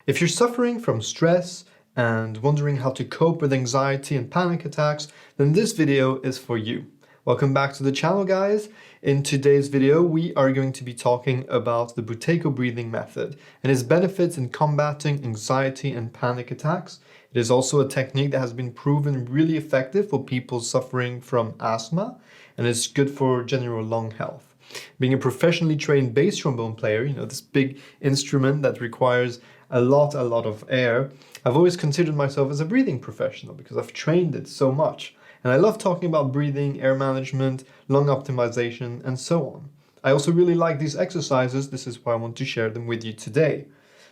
If you're suffering from stress and wondering how to cope with anxiety and panic attacks, then this video is for you. Welcome back to the channel, guys. In today's video, we are going to be talking about the Buteyko breathing method and its benefits in combating anxiety and panic attacks. It is also a technique that has been proven really effective for people suffering from asthma, and it's good for general lung health. Being a professionally trained bass trombone player, this big instrument that requires a lot of air, I've always considered myself as a breathing professional because I've trained it so much. And I love talking about breathing, air management, lung optimization, and so on. I also really like these exercises. This is why I want to share them with you today.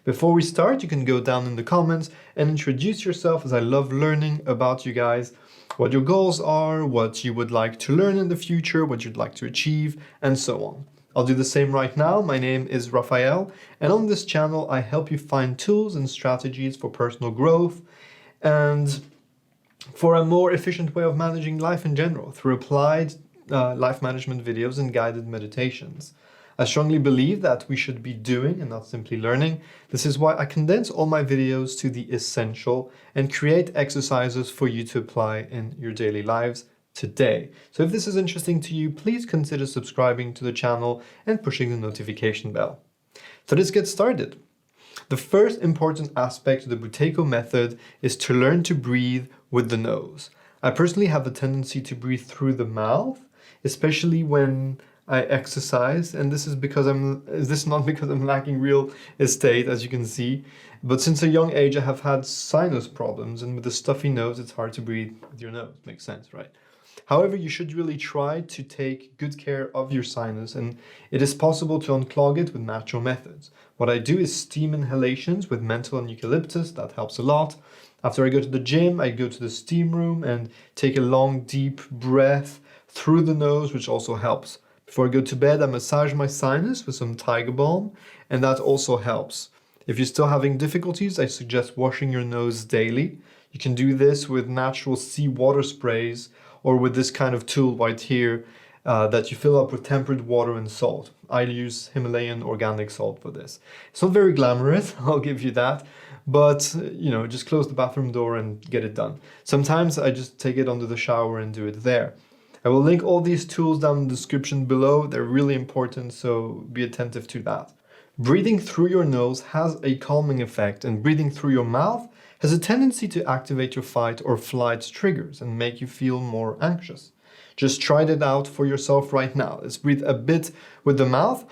Before we start, you can go down in the comments and introduce yourself, as I love learning about you guys, what your goals are, what you would like to learn in the future, what you'd like to achieve, and so on. I'll do the same right now. My name is Raphael, and on this channel, I help you find tools and strategies for personal growth and for a more efficient way of managing life in general through applied life management videos and guided meditations. I strongly believe that we should be doing and not simply learning. This is why I condense all my videos to the essential and create exercises for you to apply in your daily lives today. So if this is interesting to you, please consider subscribing to the channel and pushing the notification bell. So let's get started. The first important aspect of the Buteyko method is to learn to breathe with the nose. I personally have a tendency to breathe through the mouth, especially when I exercise, and this is not because I'm lacking real estate, as you can see, but since a young age I have had sinus problems, and with a stuffy nose it's hard to breathe with your nose. Makes sense, right? However, you should really try to take good care of your sinus, and it is possible to unclog it with natural methods. What I do is steam inhalations with menthol and eucalyptus. That helps a lot. After I go to the gym, I go to the steam room and take a long, deep breath through the nose, which also helps. Before I go to bed, I massage my sinus with some tiger balm, and that also helps. If you're still having difficulties, I suggest washing your nose daily. You can do this with natural seawater sprays or with this kind of tool right here that you fill up with tempered water and salt. I use Himalayan organic salt for this. It's not very glamorous, I'll give you that, but just close the bathroom door and get it done. Sometimes I just take it under the shower and do it there. I will link all these tools down in the description below. They're really important, so be attentive to that. Breathing through your nose has a calming effect, and breathing through your mouth has a tendency to activate your fight or flight triggers and make you feel more anxious. Just try it out for yourself right now. Let's breathe a bit with the mouth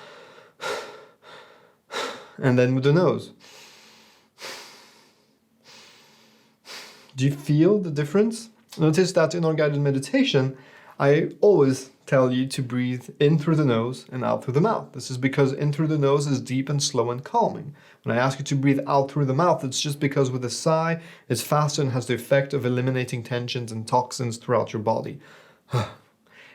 and then with the nose. Do you feel the difference? Notice that in our guided meditation, I always tell you to breathe in through the nose and out through the mouth. This is because in through the nose is deep and slow and calming. When I ask you to breathe out through the mouth, it's just because with a sigh, it's faster and has the effect of eliminating tensions and toxins throughout your body.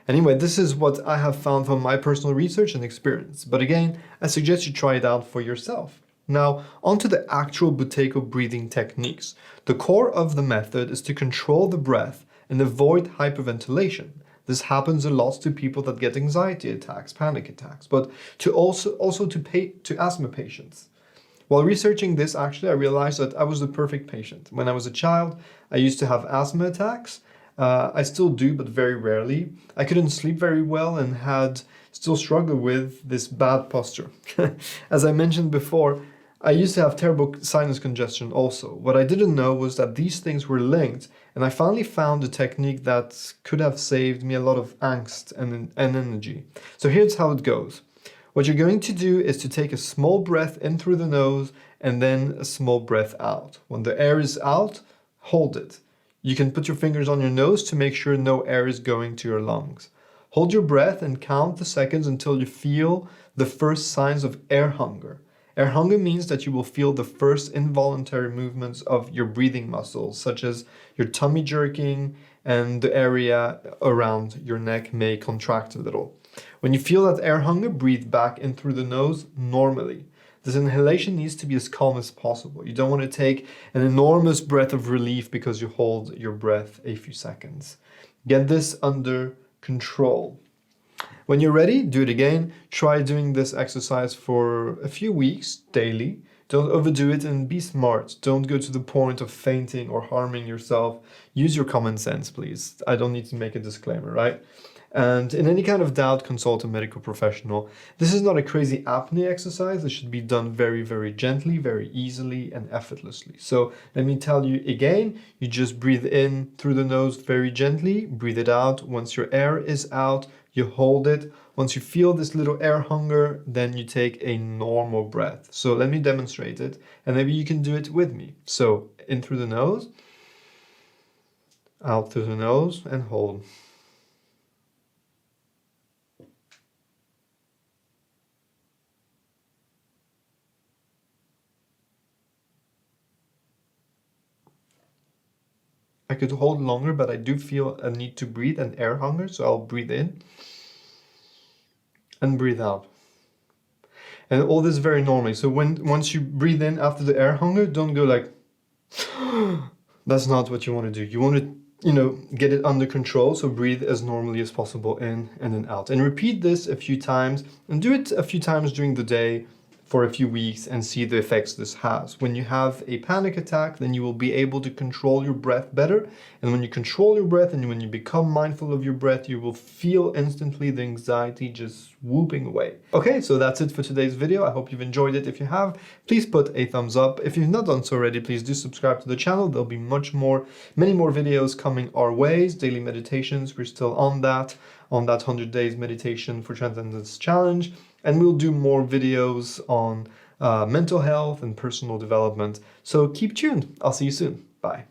Anyway, this is what I have found from my personal research and experience. But again, I suggest you try it out for yourself. Now, onto the actual Buteyko breathing techniques. The core of the method is to control the breath and avoid hyperventilation. This happens a lot to people that get anxiety attacks, panic attacks, but also to asthma patients. While researching this, actually, I realized that I was the perfect patient. When I was a child, I used to have asthma attacks. I still do, but very rarely. I couldn't sleep very well and still struggle with this bad posture. As I mentioned before, I used to have terrible sinus congestion also. What I didn't know was that these things were linked, and I finally found a technique that could have saved me a lot of angst and energy. So here's how it goes. What you're going to do is to take a small breath in through the nose and then a small breath out. When the air is out, hold it. You can put your fingers on your nose to make sure no air is going to your lungs. Hold your breath and count the seconds until you feel the first signs of air hunger. Air hunger means that you will feel the first involuntary movements of your breathing muscles, such as your tummy jerking, and the area around your neck may contract a little. When you feel that air hunger, breathe back in through the nose normally. This inhalation needs to be as calm as possible. You don't want to take an enormous breath of relief because you hold your breath a few seconds. Get this under control. When you're ready, do it again. Try doing this exercise for a few weeks daily. Don't overdo it and be smart. Don't go to the point of fainting or harming yourself. Use your common sense, please. I don't need to make a disclaimer, right? And in any kind of doubt, consult a medical professional. This is not a crazy apnea exercise. It should be done very, very gently, very easily and effortlessly. So let me tell you again, you just breathe in through the nose very gently, breathe it out. Once your air is out, you hold it. Once you feel this little air hunger, then you take a normal breath. So let me demonstrate it, and maybe you can do it with me. So in through the nose, out through the nose, and hold. I could hold longer, but I do feel a need to breathe and air hunger, so I'll breathe in and breathe out. And all this very normally. So once you breathe in after the air hunger, don't go like, that's not what you want to do. You want to, get it under control. So breathe as normally as possible in and then out. And repeat this a few times and do it a few times during the day for a few weeks and see the effects this has. When you have a panic attack, then you will be able to control your breath better. And when you control your breath and when you become mindful of your breath, you will feel instantly the anxiety just whooping away. Okay, so that's it for today's video. I hope you've enjoyed it. If you have, please put a thumbs up. If you've not done so already, please do subscribe to the channel. There'll be many more videos coming our ways, daily meditations. We're still on that 100 days meditation for Transcendence challenge. And we'll do more videos on mental health and personal development. So keep tuned. I'll see you soon. Bye.